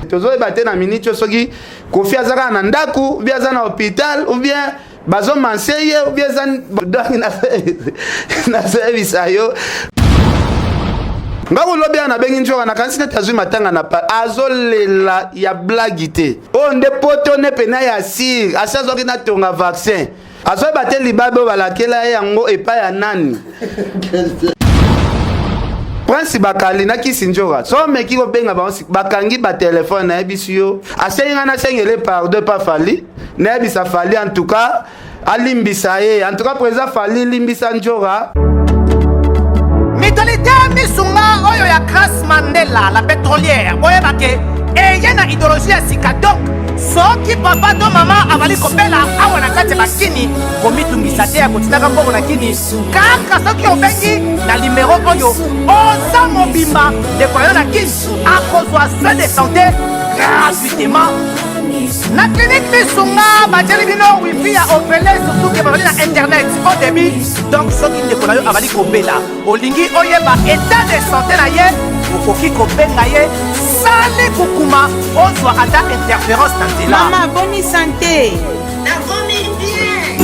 tozoyeba te na minute soki Kofi azaka na ndaku ou bien aza na hôpital ou bien bazo manseye ou bien aza na service ayo ngako lobi na bengi njoka na kanisi na tazui matanga na pa azolela ya blague te onde poto ne pena ya sir asazoki na tonga vaccin azoyeba te libabe balakela yango epa ya nani Prince bakali na kisinjoka so meki ko benga bakangi ba téléphone na ebisiyo asenga na sengele pardon pas fali na ebisa fali en tout cas alimbisa ye en tout cas président fali limbisa njoka Mitolite misunga oyo ya Grace Mandela la pétrolière oyo bake eye na idéologie ya sika donc soki papa to mama avali kopela awa na kati bakini komitungisa te ya kotinaka mbongo na kini kaka soki obengi na numéro oyo oza mobimba ndeko yo na kini akozwa soin de santé gratuitement na clinique misunga batieli bino wifi ya opele surtout ke bazali na internet au début donc soki ndeko na yo avali kobela olingi oyeba état de santé na ye okoki kobenga ye sale kukuma ozwa ata interférence na nzela mama boni santé nakomi bien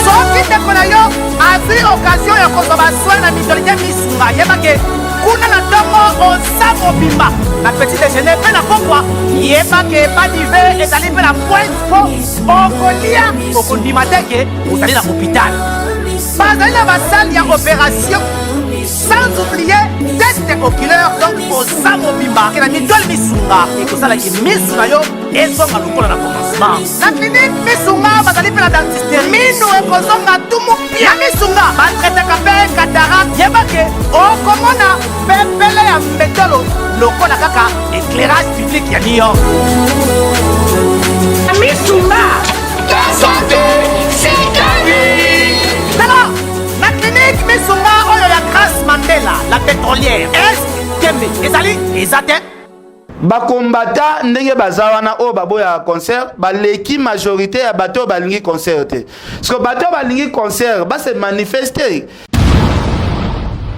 soki ndeko na yo azwi occasion ya kozwa basoi na mitolite misunga yebake kuna na ntongo oza mobimba na petit déjeuner mpe na pokwa yebake badive ezali mpe na pointe po okolia okondima teke ozali na hôpital bazali na basale ya opération sans oublier test oculaire donc oza mobimba ke na mitole misunga ekosalaki misu na yo ezonga lokola na commencement na clinique misunga bazali mpe na dentiste minu ekozonga tumu pia misunga batretaka mpe cataracte yebake okomona pepele ya mbetolo lokola kaka éclairage public ya New York misunga ta santé c'est gagné tala na clinique misunga oyo ya Grace Mandela la pétrolière est kembe ezali eza te bakombata ndenge bazawana o baboya concert baleki majorité ya bato balingi concert te parce que bato balingi concert ba se manifester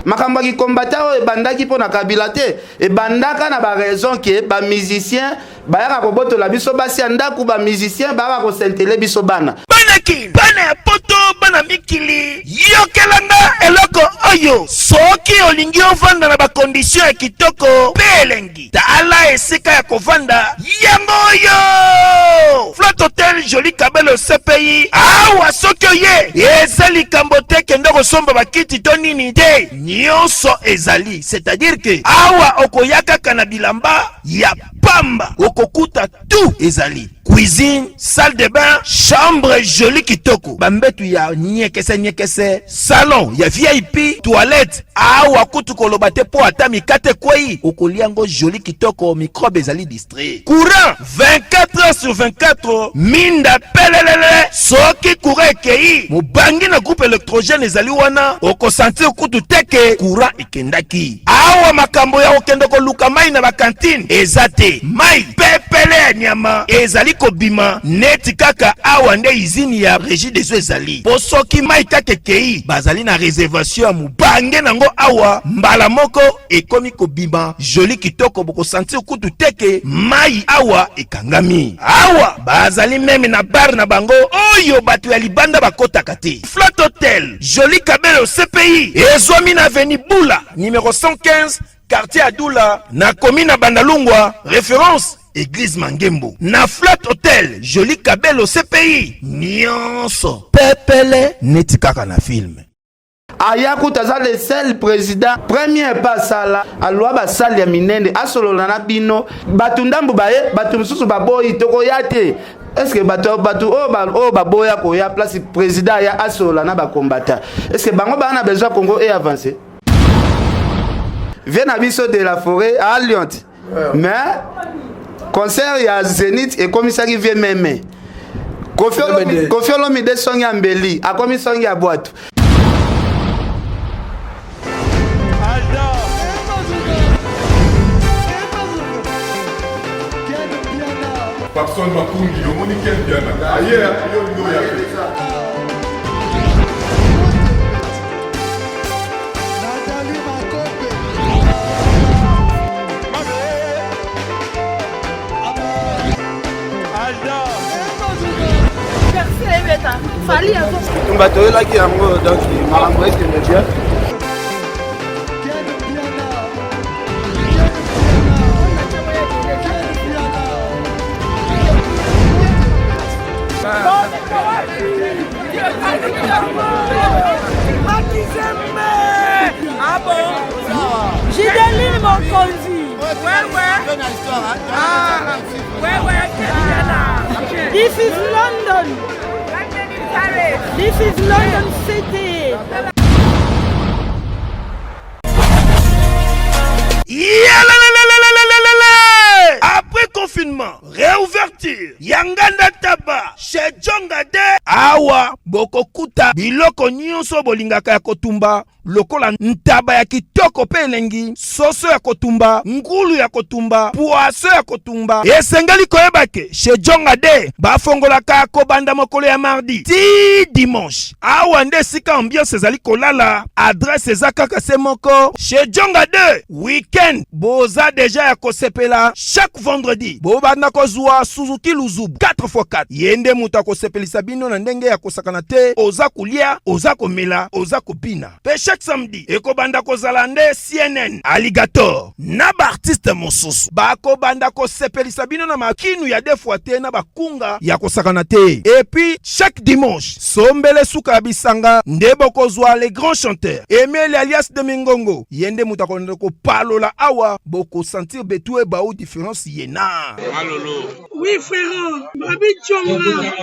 makambo ki kombata o ebandaki pona kabila te ebandaka na ba raison que ba musicien bayaka kobotola biso basi andaku ba musicien bayaka ko sentele biso bana banaki bana ya poto bana mikili yokelanga eloko oyo soki olingi ovanda na bakondisio ya kitoko pe elengi tala esika ya kovanda yango oyo Flotte Hotel Joli Kabelo CPI awa soki oye eza likambo te kende kosomba bakiti to nini te nyonso ezali c'est-à-dire que awa okoya kaka na bilamba ya pamba okokuta tout ezali cuisine, salle de bain, chambre jolie kitoko. Bambetu ya nyekese, salon ya VIP, toilette. Awa kutu kolobate po atami kate kwei. Okoliango jolie kitoko, microbe ezali distrait. Courant 24 heures sur 24. Minda pelelele. Soki courant ekei. Mubangi na groupe électrogène ezali wana. Oko sentir kutu teke. Courant ekendaki. Awa makambo ya okendoko luka mai na bakantine. Ezate. Mai pepele ya nyama. Ezali kobima neti kaka awa nde izini ya régie des eaux ezali po soki mai kaka kei bazali na réservation ya mubange nango awa mbala moko ekomi kobima joli kitoko boko sentir kutu teke mai awa ekangami awa bazali meme na bar na bango oyo bato ya libanda bakotaka te Flotte Hotel Joli Kabelo CPI ezwami na avenue Bula numéro 115 quartier Adoula na commune Bandalungwa référence Église Mangembo. Na Flotte Hotel Joli Kabelo CPI nyonso pepele neti kaka na film. Ayaku taza le seul président premier pas sala alwa ba sali ya minende asolola na bino batundambu baye batumsusu baboyi toko yate. Est-ce que batu o baboya ko ya place président ya asolola na ba combattant. Est-ce que bango ba na besoin Congo et avancer? Viens à biso de la forêt à Lyon. Mais concert ya Zénith et commissaire vient même. Kofi Olomide songi ya Mbeli, a komi songi ya Boato. Papson Makungi, le monde qui est bien. Ailleurs, il y a Fali azo. Bato elaki yango donc makambo ekende bien. Ah bon? Jideli Mokonzi. This is London. This is London City. Après confinement, réouverture, Yanganda Taba, chez Djongade, Awa, Bokokuta, Biloko Nyonso Bolingaka ya Kotumba, lokola ntaba ya kitoko pe elengi, soso ya kotumba, ngulu ya kotumba, poaso ya kotumba. Esengali koyebake, chez Djongade, bafongolaka kobanda mokolo ya mardi, ti dimanche. Awa nde sika ambiance ezali kolala, adresse ezakaka se moko, chez Djongade, weekend, boza deja ya kosepela, chaque vendredi, bobanda kozwa Suzuki Luzubu, 4x4. Yende muta kosepelisa bino na ndenge ya kosakana te, oza kulia, oza komela, oza kopina. Pe chaque samedi, ekobanda kozala nde CNN, Alligator, na ba artiste mosusu. Bako banda kosepelisa bino na makinu ya defuate na bakunga ya kosakana te. Et puis, chaque dimanche, sombele suka bisanga, nde bokozwa les grands chanteurs. Emile alias de Mingongo, yende muta ko palola awa, boko sentir betue baou différence yena. Malolo. Oui, frère. Babi Djonga.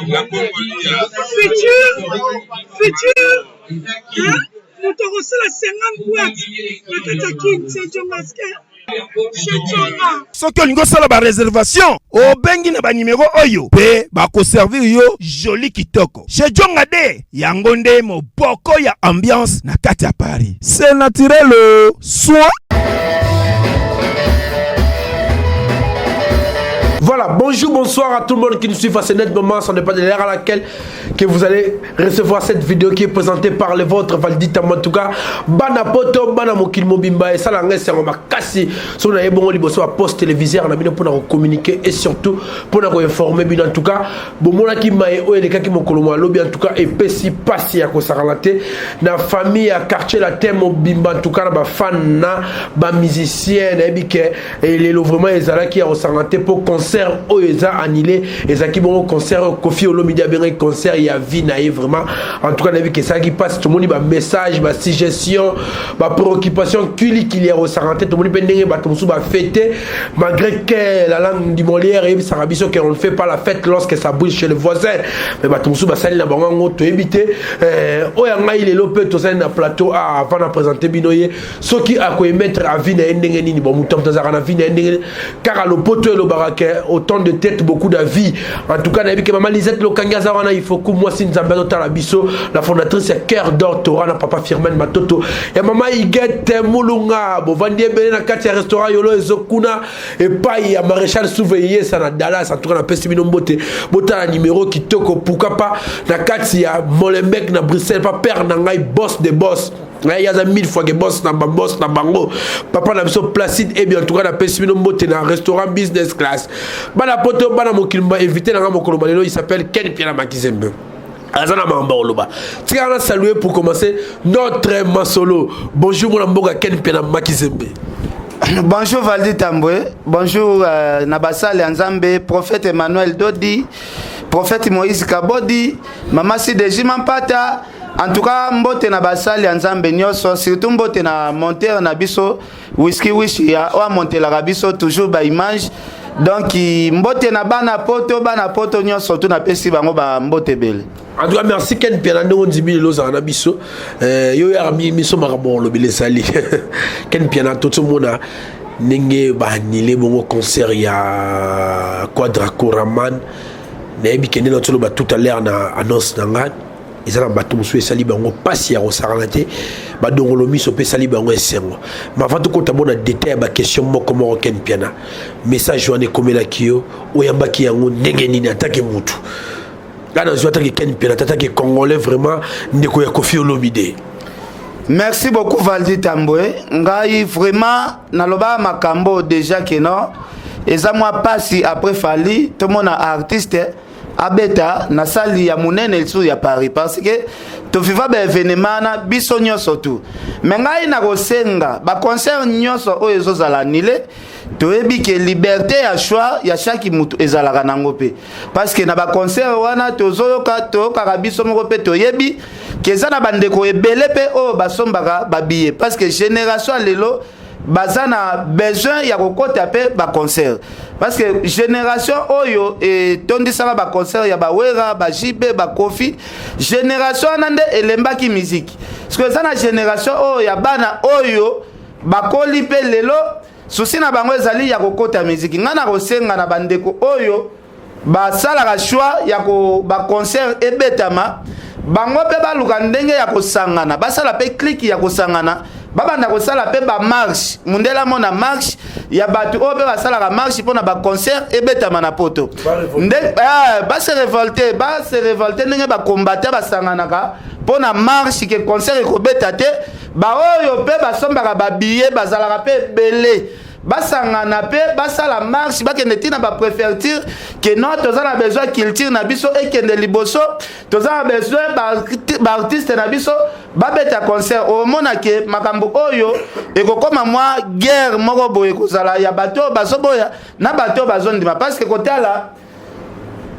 La Congolia. Futur. Hein? Nous te reçons la 50 boîtes. La Katakin, c'est Djongaske. Soki olingo sala ba réservation, obengi na ba numéro oyo, pe bako servir yo joli kitoko. Chez Djongade, yango nde moboko ya ambiance na kati ya Paris. C'est naturel, soit. Voilà, bonjour, bonsoir à tout le monde qui nous suit à ce net moment, ce n'est pas de l'heure à laquelle que vous allez recevoir cette vidéo qui est présentée par le vôtre Valdi Tambo. En tout cas, Bana Poto, Bana Mokil Mobimba et ça l'anglais c'est un makasi. Si on a bon liboso à post téléviseur, on a bien pour nous communiquer et surtout pour nous informer bien en tout cas. Bon mon qui m'a et les cas qui m'ont colomé lobby en tout cas et pessi passi à cause relaté. Na famille à quartier la thème Mobimba en tout cas na fan na ba musicien et bique et les vraiment les ala qui a ressenté pour concert où ils ont annulé et ça qui bon concert Kofi Olomide a bien un concert il y a vie naïf vraiment en tout cas on a vu que ça qui passe tout le monde ba message ba suggestion ba préoccupation qu'il a ressenté tout le monde peut ndenge ba tout ba fêter malgré que la langue du Molière et ça rabiso qu'on ne fait pas la fête lorsque ça bouge chez le voisin mais ba tout ba sali na bango to éviter oyanga il est lopé to ça na plateau avant de présenter binoye ce qui a quoi mettre à vie na ndenge nini bon mutam tazara na vie na ndenge car le poteau le baraka autant de tête beaucoup d'avis en tout cas na que maman Lisette Lokangaza wana il faut que moi si nzambe tala biso la fondatrice Cœur d'Or Torana papa Firmin Matoto et maman Igete Mulunga bo vandie bene na kati ya restaurant yolo ezokuna et pas ya maréchal Souveillé ça na Dallas en tout cas na pesi bino mbote bota na numéro kitoko pourquoi pas na kati ya Molenbeek na Bruxelles pas père na ngai boss de boss. Il y a 1000 fois que boss na bango papa na biso Placide et bien en tout cas na pessimino mbote na restaurant business class bana poto bana mokilomba invité na mokolo balelo il s'appelle Ken Piana Makizembe azana mamba oloba tika na saluer pour commencer notre masolo bonjour mon mboka Ken Piana Makizembe. Bonjour Valdi Tambo, bonjour Nabasale Nzambe, prophète Emmanuel Dodi, prophète Moïse Kabodi, Mama Sideji Mampata. En tout cas, mbote na basali Nzambe nyoso, surtout mbote na monter na biso whisky wish ya o monter la biso toujours ba image. Donc mbote na bana poto nyoso tout na pesi bango ba mbote bele. En tout cas, merci Ken Piana Ndongo Nzimbi Loza na biso. Yo ya mi miso marabon lo bele sali. Ken Piana tout le monde nenge ba nile bongo concert ya Quadraco Raman. Na ebi kende na tolo ba tout à l'heure na annonce nanga. Ils ont battu monsieur Sali Bango passi à Rosaranaté, Badongolomi so pe Sali Bango esengo. Mais avant tout compte bon détail ba question mo comment Ken Piana. Message journée comme la kio oyamba ki yango ndenge nini attaque mutu. Là dans une attaque Ken Piana attaque congolais vraiment ndeko ya Kofi Olomide. Merci beaucoup Valdi Tamboué. Ngai vraiment naloba makambo déjà que non. Et ça moi passi après Fali tout le monde artiste abeta na sali ya munene lisu ya Paris parce que to viva ba événement na biso nyonso tu mais ngai na kosenga ba concert nyonso oyo ezozala nile toyebi ke liberté ya choix ya chaque mutu ezalaka nango pe parce que na ba concert wana toyoka biso moko pe toyebi ke za na bandeko ebele pe oyo basombaka babiye parce que génération lelo bazana besoin ya kokota pe ba concert parce que génération oyo tondisaka ba concert ya ba wera ba jibe ba kofi génération nande elembaki musique parce que zana génération oyo ya bana oyo bakoli pe lelo susi na bango ezali ya kokota musique ngana kosenga na bandeko oyo basalaka choix ya ko ba concert ebetama bango pe baluka ndenge ya kosangana basala pe click ya kosangana babanda kosala pe ba marche mundela mona marche ya batu oyo pe basalaka marche pona ba concert ebetama na poto ba se révolter ndenge ba combattre basanganaka pona marche ke concert ekobeta te ba oyo pe basombaka ba billet bazalaka pe belé basangana pe basala marche bakende tina ba préfecture que non tozana besoin culture na biso ekende liboso tozana besoin ba artiste na biso babeta concert o mona ke makambo oyo ekokoma mwa guerre moko boye kozala ya bato bazoboya na bato bazondima parce que kotala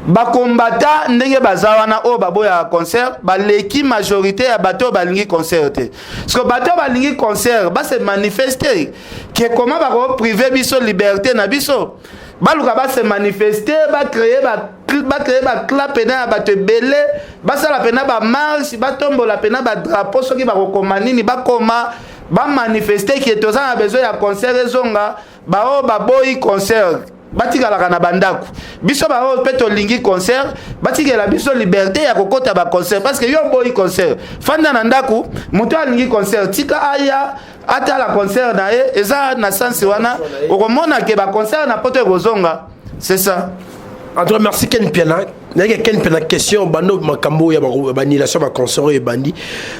bakombata ndenge bazawana o baboya concert baleki majorité ya bato balingi concert te parce que bato balingi concert ba se manifester que comment ba privé biso liberté na biso baluka ba se manifester ba créer ba clap na bato belé ba sala pena ba marche ba tombola pena ba drapeau soki ba komanini ba koma ba manifester que toza na besoin ya concert ezonga ba o ba boyi concert batikalaka na bandako biso ba o pe to lingi concert batikela biso liberté ya kokota ba concert parce que yo boyi concert fanda na ndako moto alingi concert tika aya ata la concert na ye eza na sens wana okomona ke ba concert na poto ekozonga c'est ça. En tout cas, merci Ken Piana. Il y a Ken Piana question, bando makambo ya banilation ba concert et bandi.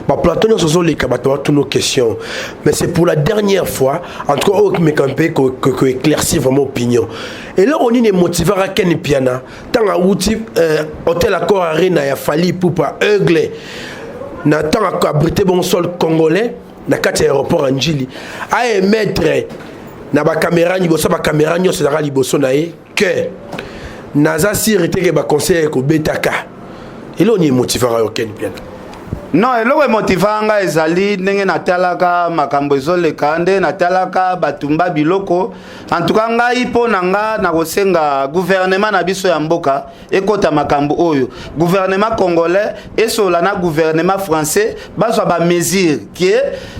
Ba plateau nous sont les kabato toutes nos questions. Mais c'est pour la dernière fois en tout cas au me campé que éclaircir vraiment opinion. Et là on est motivé à Ken Piana. Tant à outil hôtel Accor Arena ya Fali Poupa Eugle. Na tant à abriter bon sol congolais na kati aéroport Anjili. A émettre na ba caméra ni bossa ba caméra ni c'est la liboso na e que naza sirité que ba conseil ko betaka elo ni motivera yo Ken Piana. Non, elo motivanga ezali ndenge natalaka makambo ezoleka nde natalaka batumba biloko en tout cas ngai pona nga na kosenga gouvernement na biso ya mboka ekota makambo oyo gouvernement congolais esola na gouvernement français bazwa ba mesure qui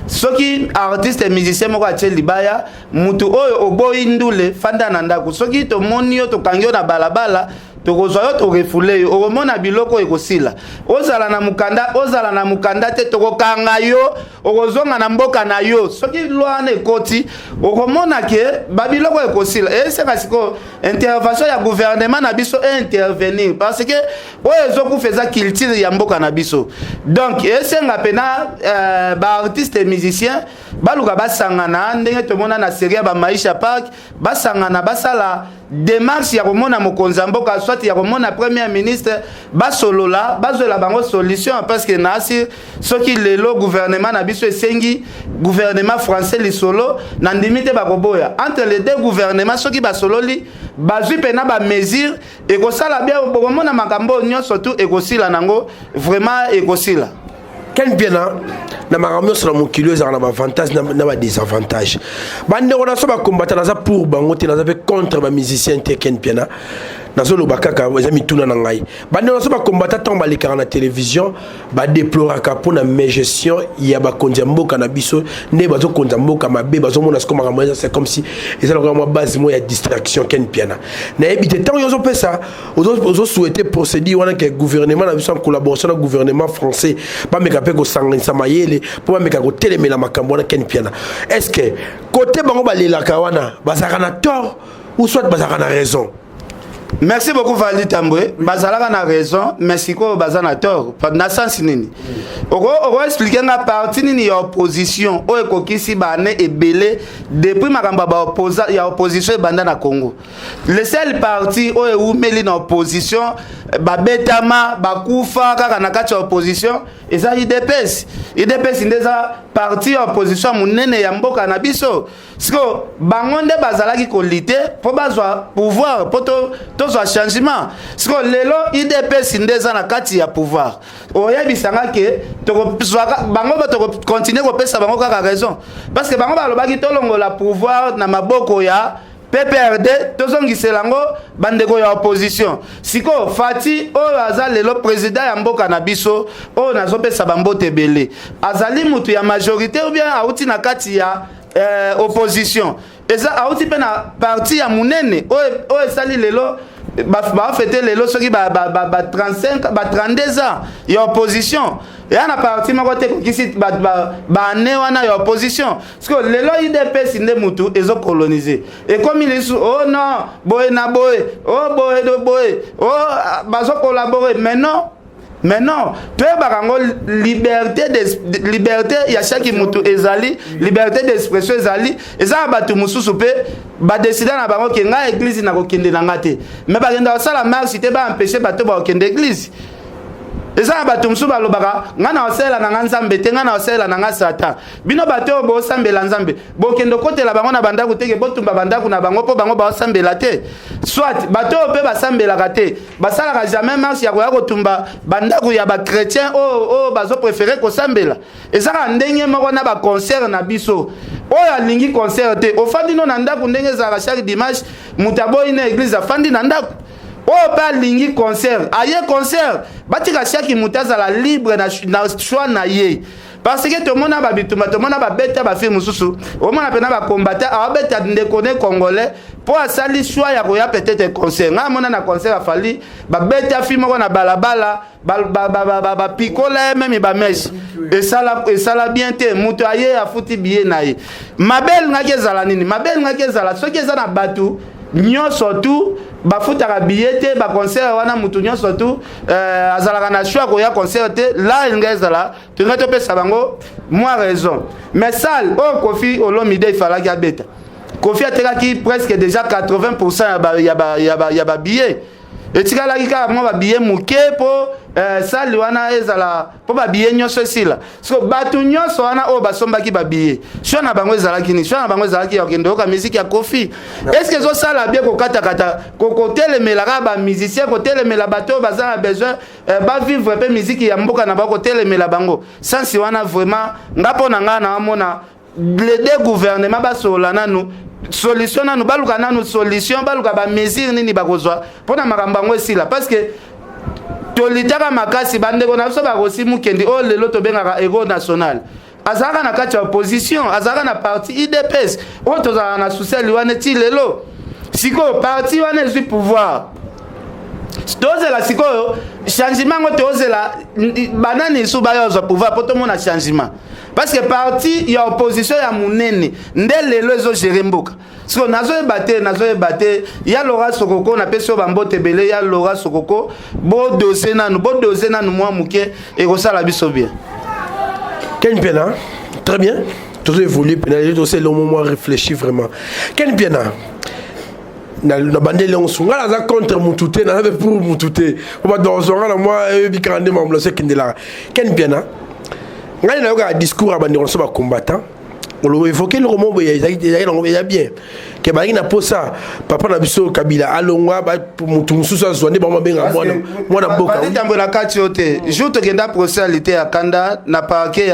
soki artiste et musicien moko atie libaya mutu oyo oboyi ndule fanda na ndako soki to moni yo to kangyo na balabala tokozwa yo torefoule yo okomona biloko ekosila ozala na mukanda te tokokanga yo okozonga na mboka na yo soki lwana ekoti okomona ke babiloko ekosila eseka siko intervention ya gouvernement na biso intervenir parce que oyo ezokufeza culture ya mboka na biso donc esenga pena ba artiste et musicien baluka basangana ndenge tomona na série ya ba Maisha Park basangana basala démarche ya komona mokonza mboka soit ya komona premier ministre basolola bazola bango solution parce que nasi soki lelo gouvernement na biso esengi gouvernement français lisolo na ndimite bakoboya entre les deux gouvernements soki basololi bazwi pena ba mesure ekosala bien bokomona makambo nyonso tu ekosila nango vraiment ekosila. Ken Piana na makambo sur mon kilo za na avantage na ba désavantage bande on a so ba combattre na za pour bango te na za contre ba musicien te Ken Piana na zo lobakaka za mituna na ngai bande on a so ba combattre tant ba lekara na télévision ba déploraka pour na gestion ya ba konzamboka na biso ne ba zo konzamboka mabe ba zo mona comme makambo c'est comme si ils ont vraiment base mo ya distraction Ken Piana na ebité tant yo zo pesa ozo souhaiter procéder wana que gouvernement na biso en collaboration avec gouvernement français ba me kapé ko sangisa mayele pour me ka ko telemela makambo na Ken Piana est-ce que côté bango ba lelaka wana bazaka na tort ou soit bazaka na raison. Merci beaucoup Valdi Tamboué. Bazalaka na raison, mais siko bazana tort. Na sens nini. Oko expliquer nga parti nini ya opposition o ekokisi bane ebele depuis makamba ba opposition banda na Congo. Le seul parti o eumeli na opposition babetama bakufa kaka na kati ya opposition eza IDPS. IDPS ndeza parti ya opposition munene ya mboka na biso. Siko bangonde bazalaki kolite po bazwa pouvoir po tozwa changement. Siko lelo IDPS ndeza na kati ya pouvoir. Oyebisanga ke bango ba continuer kopesa bango kaka raison parce que bango balobaki tolongola pouvoir na maboko ya PPRD tozongiselango bandeko ya opposition. Siko Fati oyo aza lelo président ya mboka na biso oyo nazopesa bambote bele azali mutu ya majorité ou bien auti na kati ya opposition eza auti pe na parti ya munene oyo esali lelo ba fêter lelo soki ba 35 ba 32 ans ya opposition ya na parti moko te kisi ba ne wana ya opposition parce que lelo IDPS nde mutu ezo coloniser et comme il est oh non boy na boy oh boy do boy oh bazo collaborer mais non tu es barango liberté ya chaque mutu ezali liberté d'expression ezali eza batu mususu pe ba décider na bango ke nga église na kokende na ngate mais ba kenda sala marche te ba empêcher bato ba kokende église eza bato mususu balobaka nga na osela na nzambe te nga na osela na nga satan bino bato bo sambela nzambe bo kendo kotela bango na bandaku te ke botumba bandaku na bango po bango ba sambela te soit bato pe ba sambela te basala jamais marche ya ko tumba bandaku ya ba chrétien bazo préférer ko sambela eza ka ndenge moko na ba concert na biso oyo alingi concert te ofandi no na ndaku ndenge za chaque dimanche mutabo ina église afandi na ndaku oh ba lingi concert aye concert batika chaque mutaza la libre na choix na ye parce que tout le monde a bituma tout le monde a beta ba film mususu au monde pena ba combattant a beta ndekone congolais pour asali choix ya koya peut-être concert nga mona na concert a fali ba beta film ko na balabala ba picola même ba mesh et ça bien te mutu aye a futi bien na ye mabel nga kezala nini mabel nga kezala soki eza na batu nyonso tu bafutaka billet ba concert wana mutu nyonso tu azalaka na choix koya concert te la ngezala tunga to pesa bango moi raison mais sale Kofi Olomide ifalaki abeta Kofi atekaki presque déjà 80% ya ba billet etikalaki kaka mo ba billet muke po sale wana ezala po ba billet nyonso esila so batu nyonso wana o basombaki ba billet sho na bango ezalaki ni sho na bango ezalaki ya kende oka musique ya Kofi est-ce que zo sala bien ko kata ko telemelaka ba musicien ko telemela bato bazana besoin ba vivre pe musique ya mboka na bako telemela bango sans wana vraiment ngapo na nga na amona les deux gouvernements basola nanu solution nanu baluka nanu solution baluka ba mesure nini bakozwa pona makambango esila parce que tolitaka makasi bandeko na biso bakosi mukendi o lelo tobengaka ego national azaka na kati ya opposition azaka na parti IDPS o tozala na suseli wana ti lelo siko parti wana ezwi pouvoir tozela sikoyo changement ngo tozela banani su bayozwa pouvoir po tomona changement parce que parti ya opposition ya munene nde lelo ezo gérer mboka siko nazo ebate ya Laura Sokoko na peso bambote bele ya Laura Sokoko bo dossier nanu mwa muke et kosala biso bien Ken Piana très bien tout évolué pénaliser dossier le moment réfléchir vraiment Ken Piana na bandele on sunga la contre mutute na avec pour mutute on va dans zonga moi bikande mamlo se kindela Ken Piana ngani na yoka discours abandi on so ba combattant on lo évoquer le roman il bien que ba ina posa papa na biso Kabila alongwa ba mutu mususu zonde ba mabenga mwana boka tambola kati yote jour to genda procès ya kanda na parquet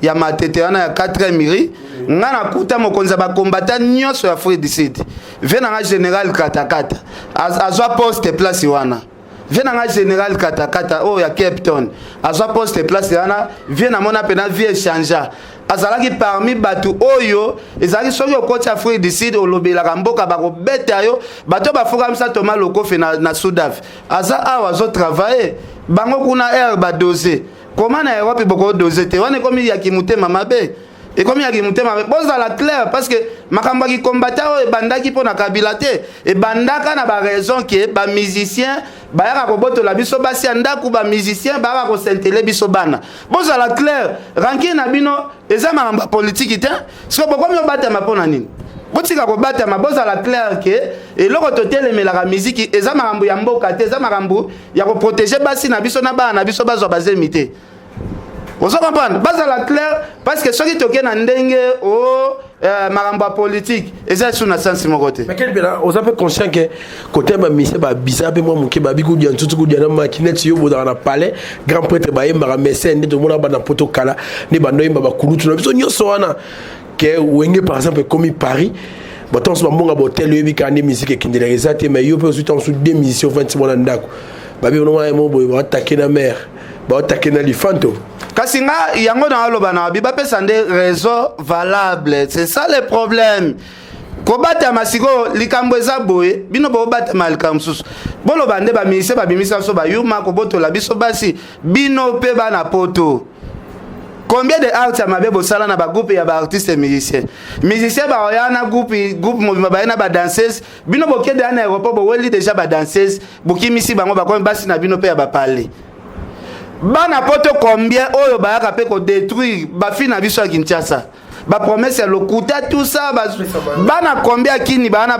ya matete wana ya 4 miri nga na kuta mokonza ba combattant nyonso ya Free Decide vena nga général katakata azwa poste place wana vena nga général katakata o ya Cape Town azwa poste place wana vena mona pena vie échanger azalaki parmi batu oyo ezalaki soki okoti ya Free Decide olobelaka mboka bakobeta yo bato bafokamisa Thomas Lokofe na Soudaf aza awa azo travailler bango kuna air badose comment na Europe boko dose te wana komi ya kimutema mabe Et comme il y a qui la clair parce que makambo qui combattant et bandaki pour na kabilate et bandaka na ba raison que ba musicien ba ya ko boto la biso basi andaku ba musicien ba ko sentele biso bana boza la clair ranki na bino eza makambo politique te parce que comme yo bata mapona nini botika ko bata maboza la clair que et loko totele mais la musique eza makambo ya mboka te eza makambo ya ko protéger basi na biso na bana biso bazo bazemité. Vous comprenez? Base la clair parce que ceux qui toquent dans ndenge au maramba politique et ça sur na sens mon côté. Mais quel bien on a peu conscient que côté ma mission ba bizarre be moi mon ke ba bigu dia tout ku dia na maquinette yo dans la palais grand prêtre ba yemba médecin ndi to mona ba na poto kala ni ba noyimba ba kulutu na biso nyoso wana que wenge par exemple comme Paris baton so mbonga botel yo bi kandi musique et kindele exacte mais yo peut ensuite en sous deux missions 20 mois ndako ba bi no mo boy ba attaquer na mer ba attaquer na lifanto. Kasinga yango na aloba na biba pesa nde réseau valable, c'est ça le problème. Ko bata masiko likambo eza boye bino bo bata malkam susu bolo bande ba mise ba bimisa so ba yuma ko boto la biso basi bino pe ba na poto. Combien de artistes mabe bo sala na ba groupe ya ba artistes et musiciens ba yana groupe mo ba na ba danseuse bino bo kede na aéroport bo weli déjà ba danseuse bo kimisi bango ba ko basi na bino pe ya ba parler. Bana poto combien oyo ba yaka pe ko détruire ba fi na biso ya Kinshasa ba promesse ya lokuta tout ça bana combien kini bana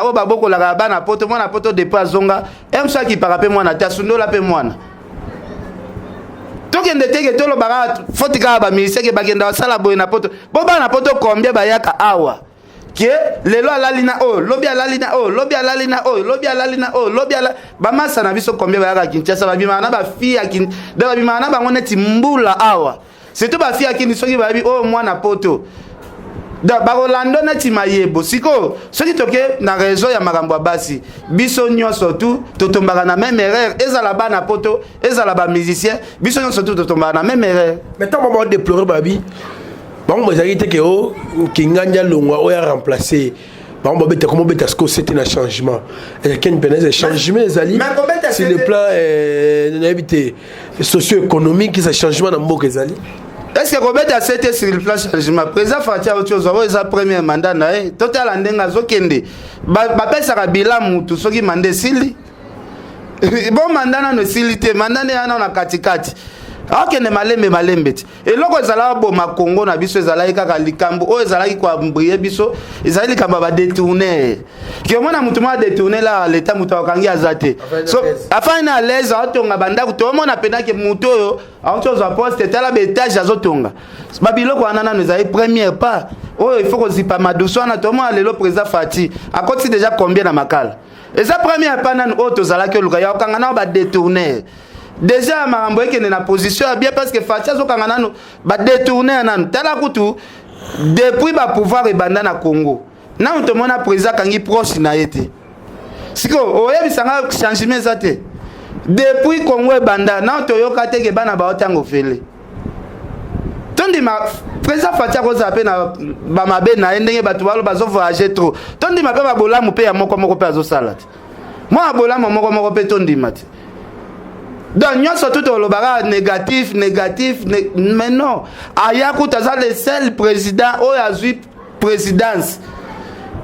o ba boko la bana poto mwana poto de pas zonga emsa ki para pe mwana ta sundo la pe mwana to kende teke to lo ba fotika ba ministère ke ba kenda sala boy na poto bo bana poto combien ba yaka awa que lelo alalina o lobi alalina o lobi alalina o lobi alalina o lobi ala ba masa na biso combien ba yaka Kinshasa ba bima na ba fia kin da ba bima na ba ngoneti mbula awa c'est tout ba fia kin soki ba bi o mwana poto da ba Rolando na timayebo siko soki toke na réseau ya makambo basi biso nyonso tout totombaka na même erreur ezala bana poto ezala ba musicien biso nyonso tout totombaka na même erreur. Maintenant on va déplorer babi. Bon, vous avez dit que Kinganya Longwa a remplacé. Bon, comment c'était un changement. Il y a un changement, sur le plan socio-économique, c'est un changement dans le monde. Est-ce que Robert a été sur le plan changement? Président Fatia Otiozo, c'est le premier mandat. Total Andenga Zokende. Bapé Sarabila Moutou, ce qui m'a dit Sili. Bon mandat, non, Sili, mandat, non, na katikati. Ok ne malembe et loko ezala bo makongo na biso ezala kaka likambo o ezala kwa mbriye biso ezala likambo ba détourner ki mona mutu ma détourner la l'état mutu akangi azate so afana à l'aise atonga banda ko mona pena ke mutu yo aotozo poste tala be étage azotonga babiloko anana nous avez premier pas oh il faut qu'on zipa madoso na to mona lelo président Fati a côté déjà combien na makala et ça premier pas nan auto zala ke luka ya okanga na ba détourner. Déjà marambo eke na position bien parce que Fatia zo kanga nanu ba détourner nanu tala kutu depuis ba pouvoir e banda na Congo na on te mona président kangi proche na yete siko oyebi sanga changement zate depuis Congo e banda na to yoka te ke bana ba otango fele tondi ma président Fatia ko zape na ba mabe na ndenge batu balo bazo voyager trop tondi ma pe ba bolamu pe ya moko pe azo salate moi bolamu moko pe tondi mati. Donc, nous sommes tous négatif, mais non. Ayakou Taza, le seul président, où il a eu présidence.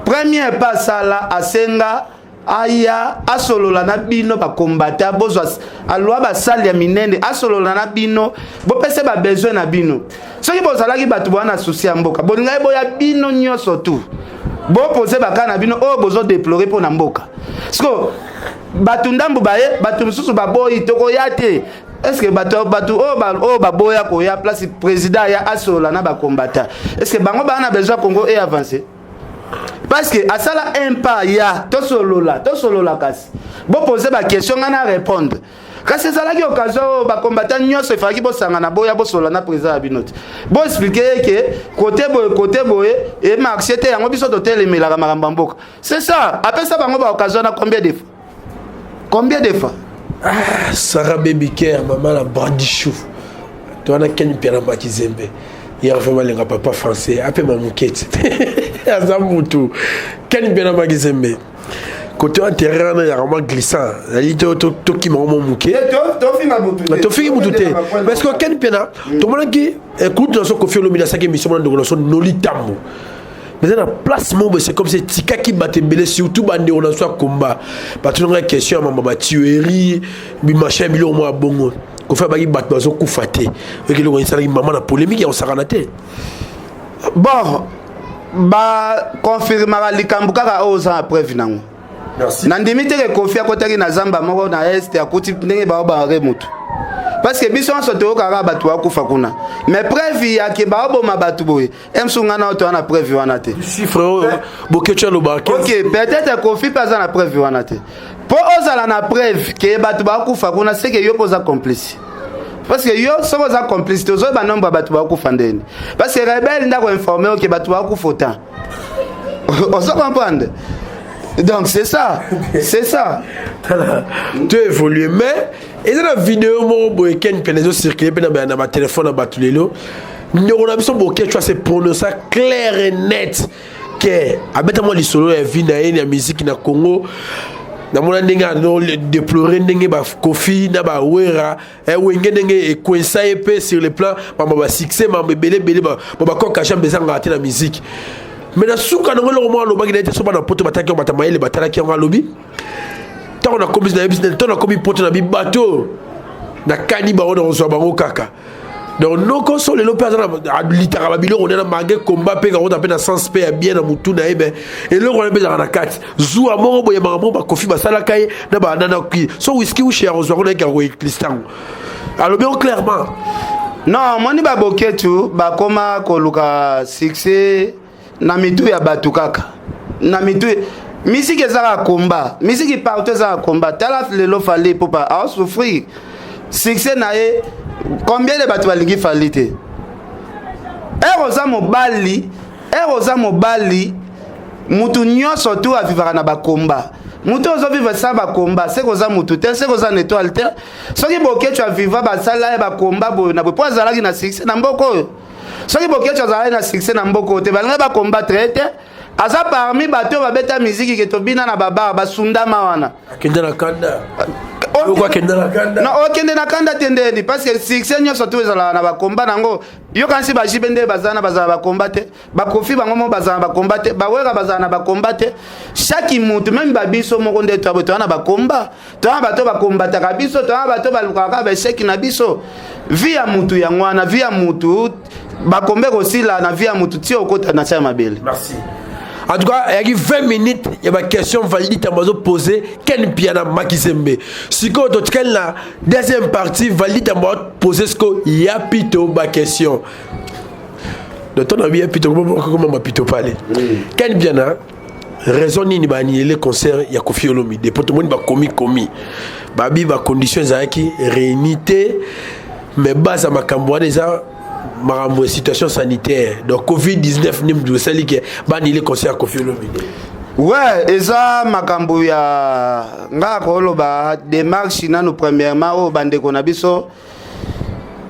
Premier pas, ça là, à Senga, Aya, Asolola Nabino, pas combattre, Bozos, Aloa, Basalia Minende, Asolola Nabino, Bopese, ba besoin Nabino. Ce qui est là, qui va tout associer à Mboka. Bon, il y a Bino, nous sommes tous. Bon, poser Baka Nabino, oh, besoin déplorer pour Namboka. Parce que, batundambu baye batumsusu baboyi toko yate est-ce que batu o baboya ko ya place président ya asola na ba combattant est-ce que bango ba na besoin Congo et avancer parce que asala un pas ya to solola kasi bo poser ba question ngana répondre kasi ça la ki occasion ba combattant nyonso il fallait bo sangana boya bo sola na président binoti bo expliquer que côté boye et marché te yango biso to telemela ka makambo mboka c'est ça après ça bango ba occasion na combien de fois? Ah, Sarah Baby Care, maman la Bradichou. Toi, on a qu'un père à Kizembe. Il y a vraiment les papa français. Appelle ma mouquette. Azamoutou. Quel père à Kizembe. côté intérieur il y a vraiment glissant ali to qui m'a vraiment mouké to fingi mututé parce que ken pena to mona ki écoute dans son Koffi Olomide ça qui mission dans son nolitambo mais dans la place c'est comme c'est tika qui batte belé surtout bande on a soit combat pas toujours une question maman ba tuerie bi machin bilo moi bongo ko fa ba ki batte bazo kufaté et que le ça maman na polémique on s'aranaté bon ba confirmera likambuka ka oza preuve nango. Merci. Nandimi te Koffi akotaki na zamba moko na est akuti ndenge ba remoto. Parce que biso soto kaka batu akufa kuna. Mais preuve ya ke ba oboma batu boye. Emsunga na to na preuve wana te. Chiffre bokecha lo ba. OK, peut-être Koffi pas na preuve wana te. Po ozala na preuve ke batu ba akufa kuna c'est que yo poza complice. Parce que yo somos a complice to zo ba nombre batu ba akufa ndeni. Parce que rebelle ndako informer que batu ba akufa autant. On se comprendre. Donc c'est ça, c'est ça. Tu évolues, mais et dans la vidéo, moi, Ken Penezo circulé dans ma téléphone à Batulelo. Nous avons besoin de tu vois c'est prononcé clair et net que habituellement les solos et vie na musique na Congo. Na mona ndenge no déplorer ndenge ba Koffi na ba wera e wenge ndenge e coinça épée sur le plan ba succès ba belé ba koka jambe zanga na musique. Mais na souka na ngolo mo lo bagina te so bana poto bataki on batama ele batala ki on lobi ta on a commis na business ta on a commis poto na bi bateau na kani ba on so bango kaka donc non console le père na littéralement bilo on na mangé combat pe on appelle na sens pe bien na mutu na ebe et le on bezaka na kati zu amongo boye bango ba Koffi basala kai na ba nana ki so whisky ou cher on so on est ka cristal alors bien clairement non moni ba boketu ba koma koluka succès na mitu ya batu kaka na mitu musique ezaka combat musique partout ezaka combat tala lelo fallait pour pas a souffrir succès na ye combien de batu balingi falite eroza mobali mutu nyonso tu avivaka na ba combat mutu ozo vivre ça ba combat c'est koza mutu te c'est koza étoile te soki boke tu aviva ba sala ba combat bo na bo azalaki na succès na mboko soki bokecho azalaki na succès na mboko te balinga ba combattre te aza parmi bato babeta musique ke tobina na baba basundama wana akende na kanda non okende na kanda tendeni parce que succès nyonso tu ezala na ba combat nango yo kansi ba jibende bazana ba combat te ba Koffi bango mo bazana ba combat te ba wera bazana ba combat te chaque mutu même ba biso moko nde to na ba combat to na bato ba combattre ka biso to na bato ba lukaka ba cheki na biso via mutu ya ngwana via mutu ba kombe aussi là na via mutu ti okota na cha mabele. Merci. En tout cas, il y a 20 minutes, il y a une question valide à poser. Ken Piana Makizembe. Si vous avez la deuxième partie, valide à poser ce qu'il y a plutôt ma question. De ton avis, il y a plutôt comment ma plutôt parler. Ken Piana, raison ni ni les concerts, il y a Koffi Olomide. Des potes, monde va commis. Babi va conditions qui réunité, mais base à ma camboire déjà. Ma situation sanitaire donc Covid-19 nimdu sali ke bani le concert Koffi Olomide ouais eza makambo ya nga koloba démarche nanu premièrement o bande ko na biso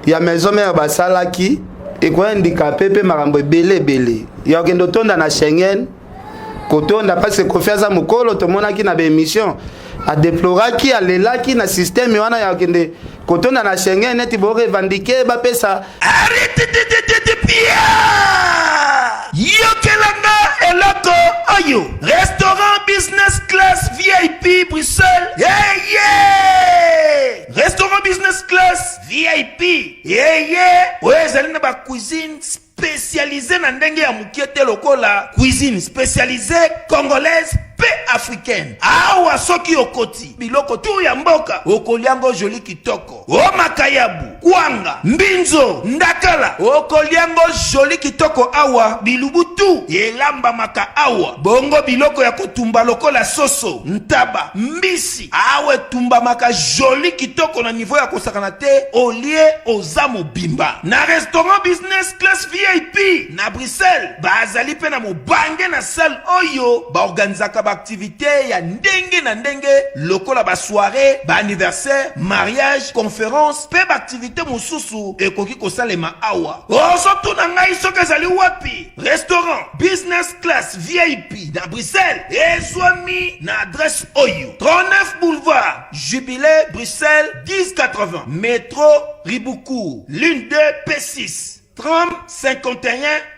ya maison mère basalaki et ko handicapé pe makambo belé ya kendo tonda na Schengen kotonda parce que Koffi aza mukolo to monaki na be émission a déploraki alelaki na système wana ya kende kotonda na Schengen neti bo revendiquer ba pesa arrête de pia yokelanga eloko oyo restaurant business class VIP Bruxelles yeah restaurant business class VIP yeah ouais zali na ba cuisine spécialisée na ndenge ya mukiete lokola cuisine spécialisée congolaise pe africaine awa soki okoti biloko tu ya mboka okoliango joli kitoko o makayabu kwanga mbinzo ndakala okoliango joli kitoko awa bilubutu elamba maka awa bongo biloko ya kotumba lokola soso ntaba mbisi awe tumba maka joli kitoko na niveau ya kosakana te olie ozamo bimba na restaurant business class VIP na Bruxelles bazali pe na mobange na salle oyo ba organizaka ba activité ya ndenge na ndenge lokola ba soirée ba anniversaire mariage conférence pe ba activité activité mosusu ekoki kosalema awa. Ozotuna ngai soki ezali wapi? Restaurant business class VIP na Bruxelles ezwami na adresse oyo 39 boulevard Jubilé Bruxelles 1080 métro Riboucourt l'une 2 P6 30 51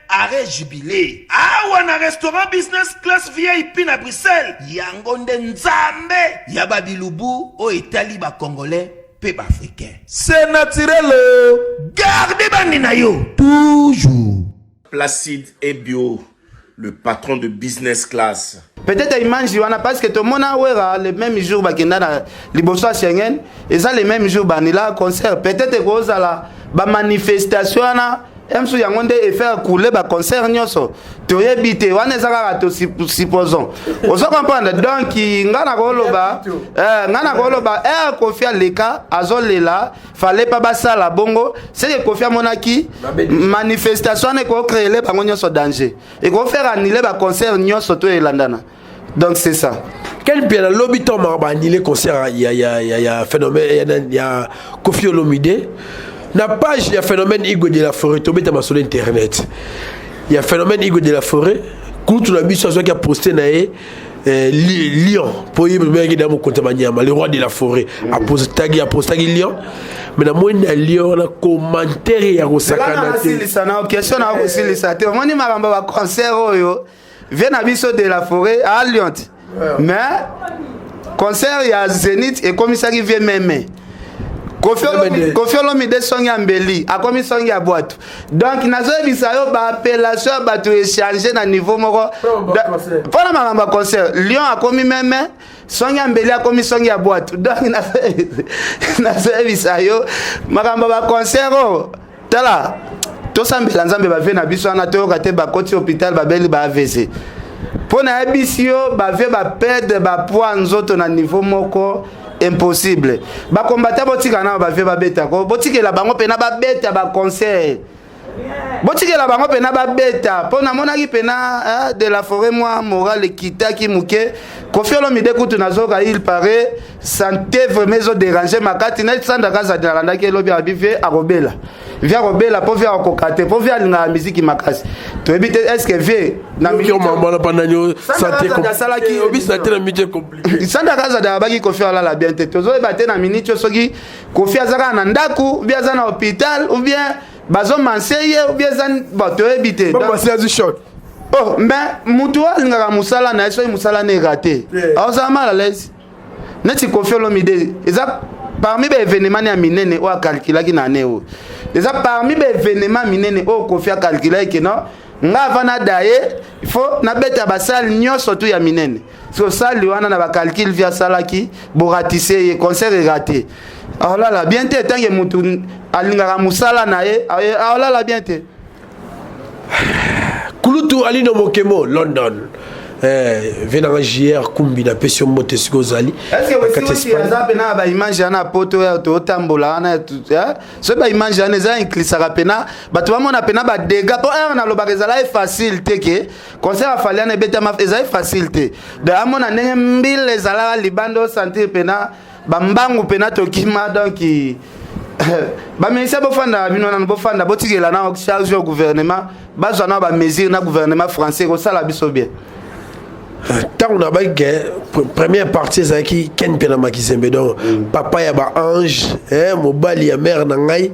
arrêt Jubilé. Awa na restaurant business class VIP na Bruxelles yango nde nzambe ya babilubu o etali ba congolais pe ba africain. C'est naturel. Gardez bandi na yo toujours. Placide et Bio, le patron de business class. Peut-être imagine wana parce que tout le monde a le même jour bakenda na liboso Schengen et ça le même jour banila concert peut-être que la ba manifestation na emsu yangonde et faire couler ba concert nyoso to yebite wana ezaka to supposons on se comprendre donc ngana koloba Kofia leka azolela fallait pas basala bongo c'est que Kofia monaki manifestation ne ko créer le bango nyoso danger et ko faire annuler ba concert nyoso to elandana. Donc c'est ça. Quel bien lobby tom a annulé concert il y a phénomène il y a Koffi Olomide. Na page il y a phénomène Igo de la Forêt tombé dans sur internet. Il y a phénomène Igo de la Forêt quand tu as vu ça qui a posté na Lyon pour y me dans mon compte Maniama le roi de la forêt a posté Lyon mais na moi na Lyon na commentaire ya Rosakana c'est ça na question na aussi les ça te moni maramba ba concert oyo vient à biso de la forêt à Lyon mais concert il y a Zénith et commissaire qui vient même Koffi Olomide songi ambeli a komi songi ya boîte donc nazo bisa yo ba appellation ba to échanger na niveau moko pona maramba concert Lyon a komi même songi ambeli a komi songi ya boîte donc nazo bisa yo maramba ba concert tala to sambela nzambe ba vena biso na to ka te ba koti hôpital ba beli ba AVC pona bisio ba ve ba perdre ba poids nzoto na niveau moko impossible. Ba combattre botika na ba ve ba beta ko botikela bango pena ba beta ba concert. Botikela bango pena ba beta pona monaki pena de la forêt moi moral kitaki muke Koffi Olomide kutu nazoka il paraît santé vraiment zo déranger makati na tsanda kaza de la ndaki lobi abive akobela. Via robela pour faire kokate pour faire la musique makasi. To ebite est-ce que vie na milieu mama pananyo santé compliqué obi santé na milieu compliqué. Sanda kaza da baki Koffi ala bien te tozo ebate na minute soki Koffi azaka na ndaku bien za na hôpital ou bien bazo manseye ou bien za bato ebite. Bon c'est du shot. Oh mais mutu alingaka musala na eso musala ne raté. Aza mal à l'aise. Neti Koffi Olomide eza parmi les événements ya minene o calculer ki na neo. Déjà parmi les événements minene o Koffi a calculé que non nga vana daye il faut na beta basal nyoso tu ya minene. So sali wana na ba calcul via salaki bo ratisser et concert raté. Alors là bien te tant que mutu alingaka musala na ye alors là bien te Kulutu Alino Mokemo London venant JR Kumbi na pession motesiko zali. Est-ce que aussi azape na ba image na poto ya to tambola na so ba image na za inclisaka pena bato ba mona pena ba dégâts to na lo ba rezala facile te ke concert afali na beta ma ezai facile te de amona ndenge mbile ezala libando sentir pena ba mbangu pena to kima donc ba ministère bofanda bino na bofanda botikela na charge au gouvernement bazwa na ba mesure na gouvernement français ko sala biso bien. Tant on a première partie c'est qui Ken Penama qui s'aime donc papa ya ba ange mobali ya mère na ngai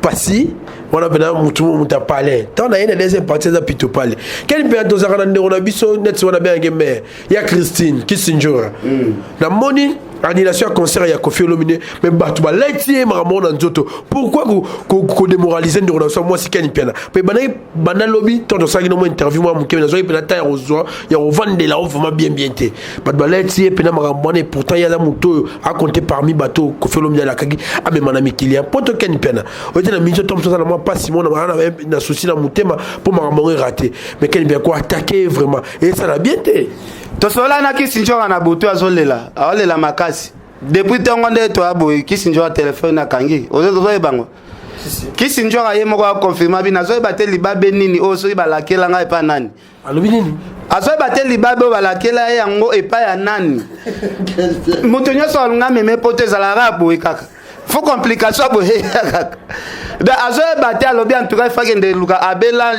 pasi on a pena mutu muta parler tant on a une deuxième partie za pito parler Ken Penama dozaka na ndeko na biso net on a bien ngemé ya Christine Kissinger na moni annulation concert ya Koffi Olomide mais batu ba laitier maramon na nzoto pourquoi ko démoraliser ndeko na so moi si Ken Penama pe bana lobby tant ça qui no interview moi mukebe na zo pena ta ya rozo ya vendre la vraiment bien té batu ba laitier pena maramon et pourtant ya la muto a compté parmi bateau Koffi Olomide la kagi a même na mikilia poto Ken Penama o te na minjo tom ça na moi pas Simon na souci na mutema pour maramon raté mais Ken bien quoi attaquer vraiment et ça l'a bien té tosola na Kissinger na butu azolela aolela makasi depuis tongo nde to aboy Kissinger téléphone na kangi ozo ebango Kissinger aye moko a confirmer bi nazo ebate libabe nini oso ibalakela nga epa nani alobi nini azo ebate libabe balakela yango epa ya nani mutu nyoso alunga meme poto ezala rabo ekaka faut complication boye da azo batté alobi en tout cas fa kende luka abela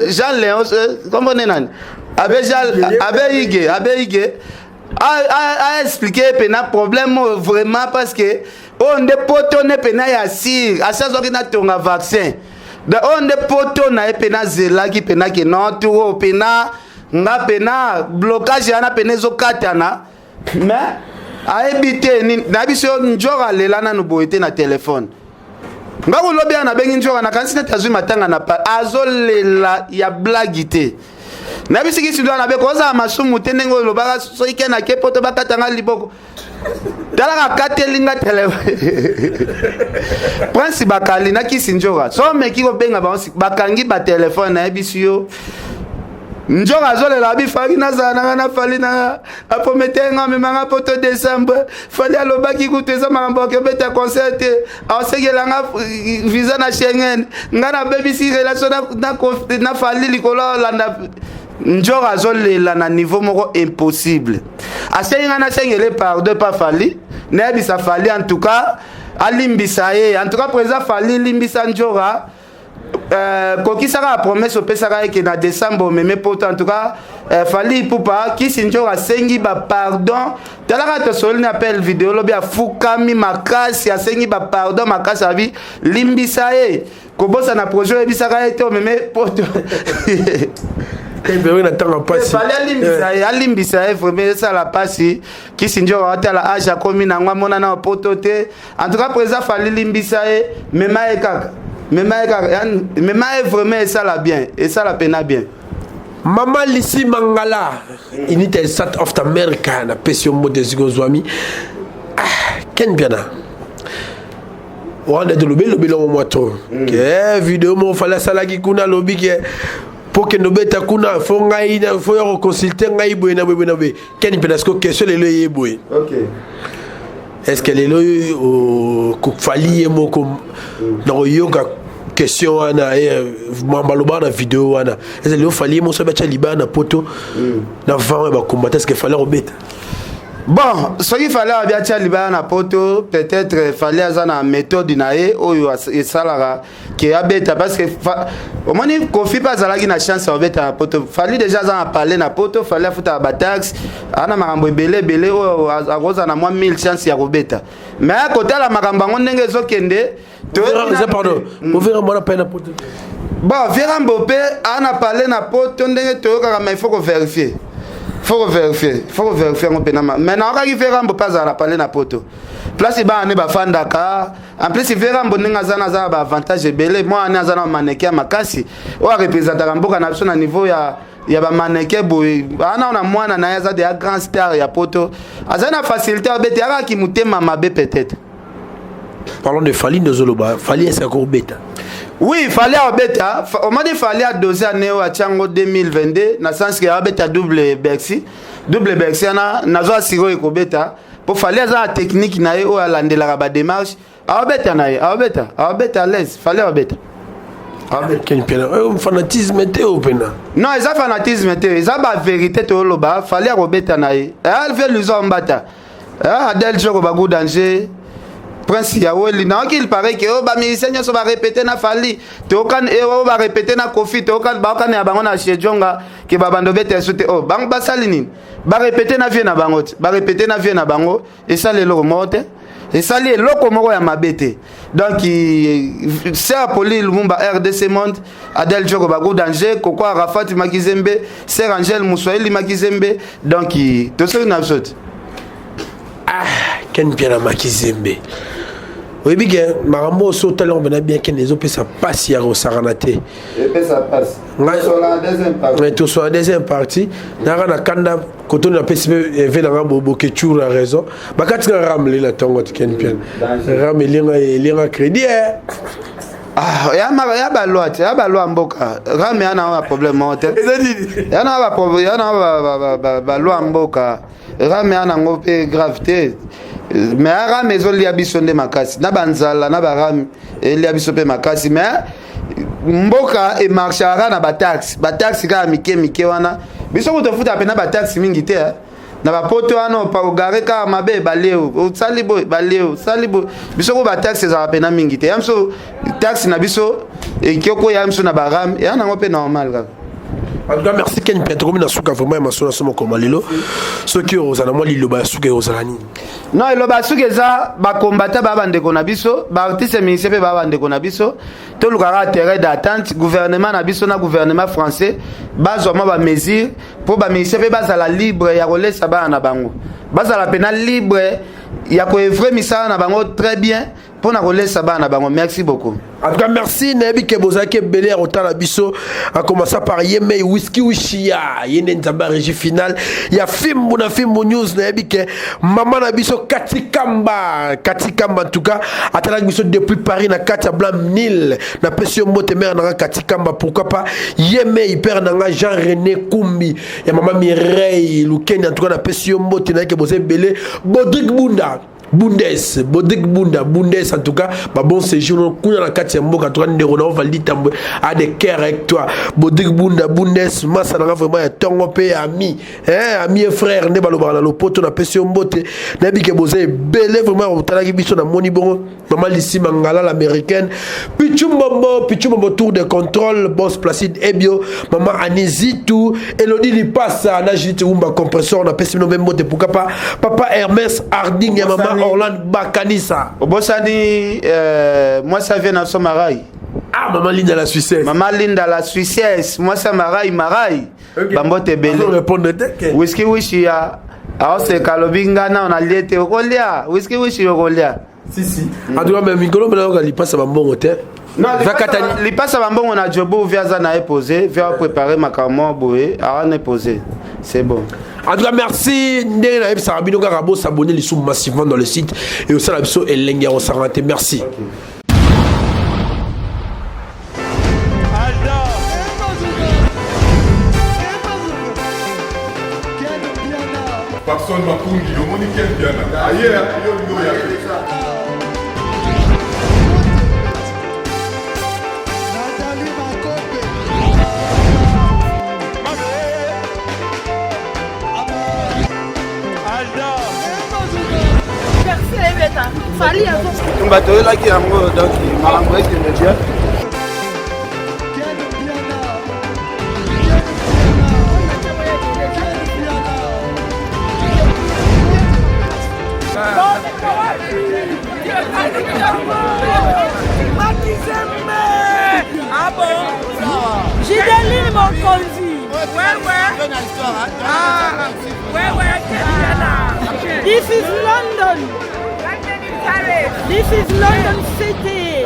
Jean Léon comment nani abe Ige a expliqué pena problème vraiment parce que on de poto ne pena ya sir asa zo na tonga vaccin da on de poto na pena zela ki pena ke non tout pena nga pena blocage ana pena zo katana mais a éviter ni na biso njora lela na nuboité na téléphone nga ko lobi ana bengi njora na kansi na tazui matanga na pa azolela ya blagité na bisiki sidwa na be koza masumu tenengo lobaka so ikena ke poto bakatanga liboko dala katelinga téléphone prince bakali na kisinjora so meki ko benga bakangi ba téléphone na bisio njoka zolela bifaki nazana na fali na apometenga memanga poto décembre fali alobaki kuteza makambo ke beta concert asegelanga visa na Schengen ngana BBC relation na fali likolo landa njoka zolela na niveau moko impossible asenga na sengele pardon pas fali na bisa fali en tout cas alimbisa ye en tout cas président fali limbisa njoka kokisaka promesse opesaka eke na décembre meme poto en tout cas fali pupa kisinjora asengi ba pardon talaka tosoli na appel vidéo lobi afukami makasi asengi ba pardon makasi abi limbisa ye kobosa na projet ebisaka ye to meme poto alimbisa ye vraiment esala pasi kisinjora atala age akomi na ngwa mona na poto te en tout cas président fali limbisa ye mema ye kaka mais vraiment ça la bien et ça la peine bien Mama Lisi Mangala inite South of America na pesio mode zigozwami ken biana on est de lobelo moto que vidéo mo fala sala ki kuna lobi ke pour que no beta kuna fo ngai fo yo consulter ngai boy na boy ken biana sko question le ye boy OK est-ce que les lois fali moko na yoga question ana mambaloba na vidéo ana est-ce que le fali mo so ba liba na poto na vent ba combattre est-ce que fallait obeta bon ce qu'il fallait bien liba na poto peut-être fallait azana méthode nae oyo esalara qui abeta parce que au moins kofi pas zalaki na chance obeta na poto fallait déjà za parler na poto fallait futa ba tax ana makambo belé oyo akoza na moi 1000 chance ya kobeta mais à côté la makambo ndenge ezokende pardon on verra moi na peine na poto bon verra mbopé ana parler na poto ndenge toyoka mais il faut vérifier faut vérifier on peut maintenant on va faire un peu pas à la parler na poto place ba ne ba fandaka en plus vera mbonenga zana za ba avantage belé moi ana zana mannequin makasi o représenter mboka na biso na niveau ya ba mannequin boy ana na mwana na ya za de grand star ya poto azana facilité obete aka ki mutema mabe peut-être parlons de Fali Nozoloba Fali est encore bêta. Oui, il fallait à bêta. On m'a dit fallait à doser à Néo à Tchango 2022. Dans le sens qu'il y a bêta double Bercy. Double Bercy, on a zoa siro et bêta. Pour fallait à la technique nae ou à l'ande la démarche. À bêta nae, à bêta à l'aise. Fallait à bêta. Quel fanatisme était au pena. Non, ils ont fanatisme était. Ils ont la vérité tout le bas. Fallait à bêta nae. Elle fait l'usage en bata. Adèle joue au danger. Prince Yaweli na qu'il paraît que oh ba musicien so ba répéter na Fali to kan e oh ba répéter na Kofi to kan ba kan ya bango na Shejonga ke ba bando bete soute oh bang ba salini ba répéter na vie na bango ba répéter na vie na bango et ça le lomote et ça le lokomoko ya mabete donc c'est Apoli Lumumba RDC Monde Adel Jogo ba go danger Koko Arafat Makizembe Sir Angel Moussoeli Makizembe donc to so na soute ken bien Makizembe. Oui, bien, Marambo, so talent, on a bien qu'elle les opère sa passe hier au Saranate. Et puis ça passe. Tout sur la deuxième partie. Nara na kanda, quand on a PCB, il y a un bobo qui tue la raison. Mais quand tu as ramé la tongue, tu ken bien. Ramé l'ira crédit. Ah, ya ba loi, ya ba loi mboka. Ramé ana un problème en tête. Ya na ba problème, ya na ba loi mboka. Ramé ana ngopé gravité. Mais ara maison li abisonde makasi na banzala na baram li abisope makasi mais mboka e marchara na ba taxi ka mike wana biso ko to futa pena ba taxi mingi te na bapoto wana opagare kaka mabe baleo osali boye baleo osali boye biso ko bataxe ezala pena mingi te ya biso taxe na biso ekioko ya biso na baram eya nango mpe normal kaka. En tout cas, merci Ken Pietro, mais nasuka vraiment masona somo comme lelo. Ce qui ozana moi lilo ba suka ozala ni. Non, ilo ba suka za ba combattant ba bande ko na biso, ba artiste ministère pe ba bande ko na biso. To lukara terrain d'attente gouvernement na biso na gouvernement français, ba zoma ba mesure pour ba ministère pe ba za la libre ya kolesa ba na bango. Ba za la pena libre ya ko evre misala na bango très bien pour na kolesa ba na bango. Merci beaucoup. En tout cas, merci Nebi Kebozake Belé Rotala Bisso. A commencé par Yeme Whisky Wishia. Yene Nzamba régie finale. Il y a film news Nebi Ke Maman Nabiso Katikamba. Katikamba en tout cas. Atala Bisso depuis Paris na Katia Blanc Nil. Na Pesio Mote Mère na Katikamba. Pourquoi pas Yeme Hyper Nanga Jean-René Koumbi. Il y a Maman Mireille Loukeni en tout cas na Pesio Mote na Kebozake Belé. Bodrik Bunda. Bundes, Bodek Bunda, Bundes en tout cas, bah bon séjour, kuna la katia mboka, toi ndero na validi tambo, à des cœurs avec toi, Bodek Bunda, Bundes, massa na vraiment un tongo pe ami, ami et frère, ne balo bala lo poto na pesi mbote, na bi ke bozé belé vraiment au talaki biso na moni bon, maman lisi mangala l'américaine, Pichumbo tour de contrôle, boss Placide Ebio, maman Anizitu, Elodie li passe, na jiti umba compresseur, na pesi no même mbote, pourquoi pas, papa Hermès Harding, ya maman Orlando Bakanisa. Bosani, moi ça vient à Somarai. Ah, maman Linda la Suissesse. Maman Linda la Suissesse. Moi ça Marai. Okay. Bambo te belé. Répondre tête. Whisky Wishia. Alors c'est Kalobinga na on a lié te okolia. Whisky Wishi okolia. Si. En tout cas, même Mikolo Mena il passe à bon hôtel. Non, il passe à bon on a jobo via Zana est posé, via préparer ma camo boé, on est posé. C'est bon. En tout cas, merci. Ndé Sarabino Garabo s'abonner les sous massivement dans le site et au Salabso et Lengaro Sarante. Merci. Patson Makungi, le monde qui est bien. Ailleurs, il y a Fali avant. On va te là qui a donc malambo est immédiat. Ah bon? J'ai des mon conduit. Ouais. Ah, ouais. This is London. This is London City.